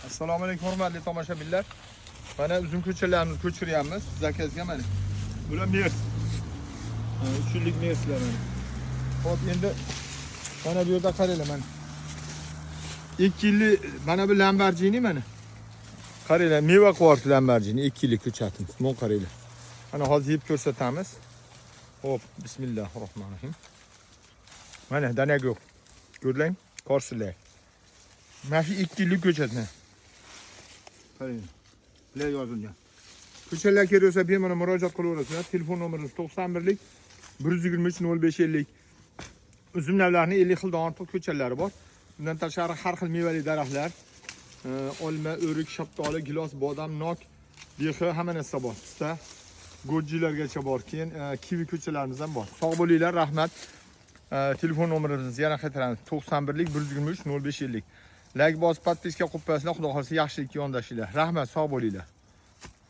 Assalomu alaykum hurmatli tomoshabinlar. Mana uzum ko'chalarni ko'chiryapmiz. Zakazga mana. Bular mers. 3 yillik merslar mana. Hop, endi mana bu yerda qaranglar mana. 2 yillik mana bu Lamborghini mana. Qaranglar, meva quvort Lamborghini 2 yillik ko'chatimiz. Mana qaranglar. Mana hozir yeb ko'rsatamiz. Hop, bismillahirrohmanirrohim. Mana danak yo'q. Ko'rlang, ko'rsinlar. Mana shu 2 yillik ko'chat mana. Qarang. Bular yozilgan. Ko'chalar kerak bo'lsa bemalol murojaat qilaverasizlar. Telefon nomerimiz 91lik 123 0550. Uzum navlarining 50 xildan ortiq ko'chalari bor. Bundan tashqari har xil mevali daraxtlar, olma, o'rik, shaftoli, gilos, bodam, nok, behi hamma narsa bor. Pista, go'jilargacha bor. Keyin kivi ko'chalarimiz ham bor. Sog' bo'linglar, rahmat. Telefon nomerimizni yana qaytaramiz. 91lik 123 0550. Like bosib, podpiska qo'yib qo'yasizlar. Xudo xolsa yaxshilikka yondashinglar. Rahmat, sog' bo'linglar.